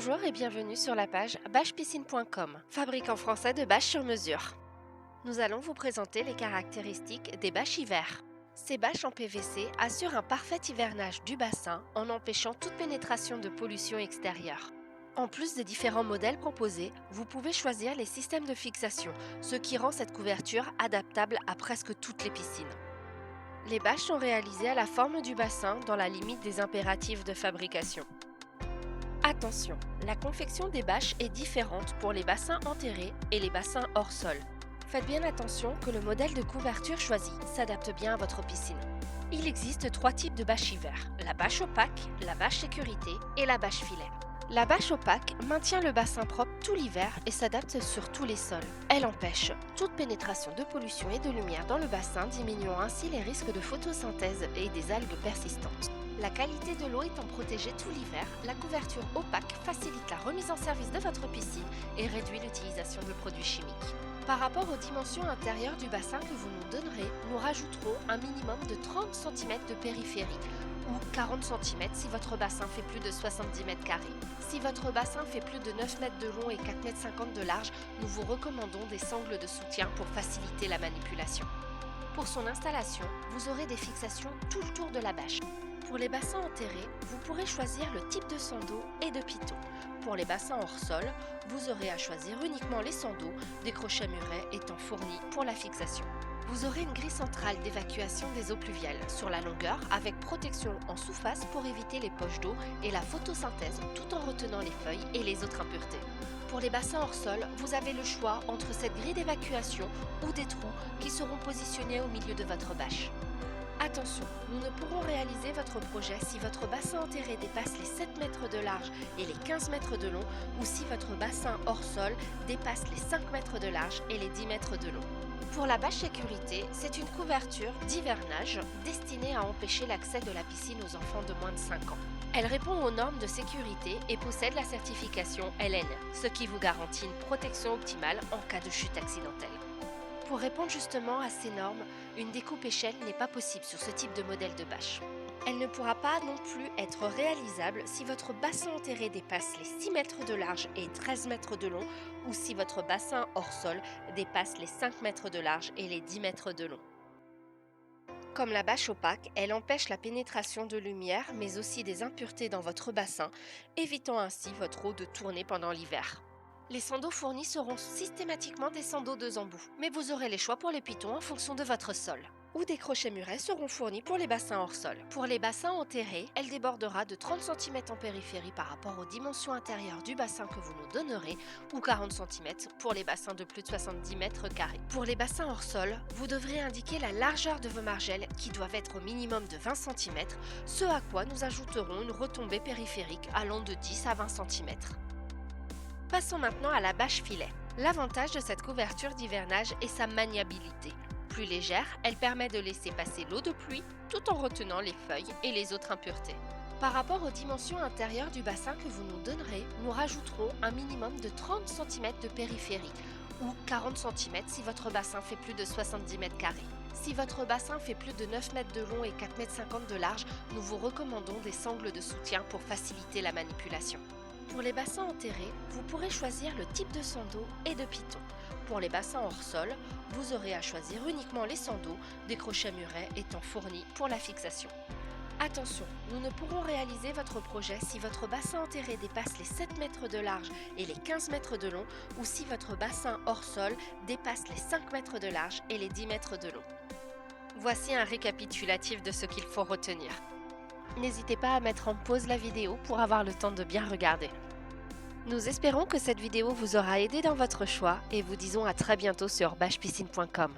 Bonjour et bienvenue sur la page bâchepiscine.com, fabricant français de bâches sur mesure. Nous allons vous présenter les caractéristiques des bâches hiver. Ces bâches en PVC assurent un parfait hivernage du bassin en empêchant toute pénétration de pollution extérieure. En plus des différents modèles proposés, vous pouvez choisir les systèmes de fixation, ce qui rend cette couverture adaptable à presque toutes les piscines. Les bâches sont réalisées à la forme du bassin dans la limite des impératifs de fabrication. Attention, la confection des bâches est différente pour les bassins enterrés et les bassins hors sol. Faites bien attention que le modèle de couverture choisi s'adapte bien à votre piscine. Il existe 3 types de bâches hiver, la bâche opaque, la bâche sécurité et la bâche filet. La bâche opaque maintient le bassin propre tout l'hiver et s'adapte sur tous les sols. Elle empêche toute pénétration de pollution et de lumière dans le bassin, diminuant ainsi les risques de photosynthèse et des algues persistantes. La qualité de l'eau étant protégée tout l'hiver, la couverture opaque facilite la remise en service de votre piscine et réduit l'utilisation de produits chimiques. Par rapport aux dimensions intérieures du bassin que vous nous donnerez, nous rajouterons un minimum de 30 cm de périphérie ou 40 cm si votre bassin fait plus de 70 m². Si votre bassin fait plus de 9 mètres de long et 4,50 m de large, nous vous recommandons des sangles de soutien pour faciliter la manipulation. Pour son installation, vous aurez des fixations tout le tour de la bâche. Pour les bassins enterrés, vous pourrez choisir le type de seau d'eau et de pitot. Pour les bassins hors sol, vous aurez à choisir uniquement les seaux d'eau, des crochets murets étant fournis pour la fixation. Vous aurez une grille centrale d'évacuation des eaux pluviales sur la longueur avec protection en sous-face pour éviter les poches d'eau et la photosynthèse tout en retenant les feuilles et les autres impuretés. Pour les bassins hors sol, vous avez le choix entre cette grille d'évacuation ou des trous qui seront positionnés au milieu de votre bâche. Attention, nous ne pourrons réaliser votre projet si votre bassin enterré dépasse les 7 mètres de large et les 15 mètres de long ou si votre bassin hors sol dépasse les 5 mètres de large et les 10 mètres de long. Pour la bâche sécurité, c'est une couverture d'hivernage destinée à empêcher l'accès de la piscine aux enfants de moins de 5 ans. Elle répond aux normes de sécurité et possède la certification LN, ce qui vous garantit une protection optimale en cas de chute accidentelle. Pour répondre justement à ces normes, une découpe échelle n'est pas possible sur ce type de modèle de bâche. Elle ne pourra pas non plus être réalisable si votre bassin enterré dépasse les 6 mètres de large et 13 mètres de long ou si votre bassin hors sol dépasse les 5 mètres de large et les 10 mètres de long. Comme la bâche opaque, elle empêche la pénétration de lumière mais aussi des impuretés dans votre bassin, évitant ainsi votre eau de tourner pendant l'hiver. Les seaux d'eau fournis seront systématiquement des seaux d'eau 2 embouts, mais vous aurez les choix pour les pitons en fonction de votre sol. Ou des crochets murets seront fournis pour les bassins hors sol. Pour les bassins enterrés, elle débordera de 30 cm en périphérie par rapport aux dimensions intérieures du bassin que vous nous donnerez, ou 40 cm pour les bassins de plus de 70 m². Pour les bassins hors sol, vous devrez indiquer la largeur de vos margelles qui doivent être au minimum de 20 cm, ce à quoi nous ajouterons une retombée périphérique allant de 10 à 20 cm. Passons maintenant à la bâche filet. L'avantage de cette couverture d'hivernage est sa maniabilité. Plus légère, elle permet de laisser passer l'eau de pluie tout en retenant les feuilles et les autres impuretés. Par rapport aux dimensions intérieures du bassin que vous nous donnerez, nous rajouterons un minimum de 30 cm de périphérie ou 40 cm si votre bassin fait plus de 70 m². Si votre bassin fait plus de 9 mètres de long et 4,50 m de large, nous vous recommandons des sangles de soutien pour faciliter la manipulation. Pour les bassins enterrés, vous pourrez choisir le type de seau d'eau et de piton. Pour les bassins hors sol, vous aurez à choisir uniquement les seaux d'eau, des crochets murets étant fournis pour la fixation. Attention, nous ne pourrons réaliser votre projet si votre bassin enterré dépasse les 7 mètres de large et les 15 mètres de long ou si votre bassin hors sol dépasse les 5 mètres de large et les 10 mètres de long. Voici un récapitulatif de ce qu'il faut retenir. N'hésitez pas à mettre en pause la vidéo pour avoir le temps de bien regarder. Nous espérons que cette vidéo vous aura aidé dans votre choix et vous disons à très bientôt sur bâchepiscine.com.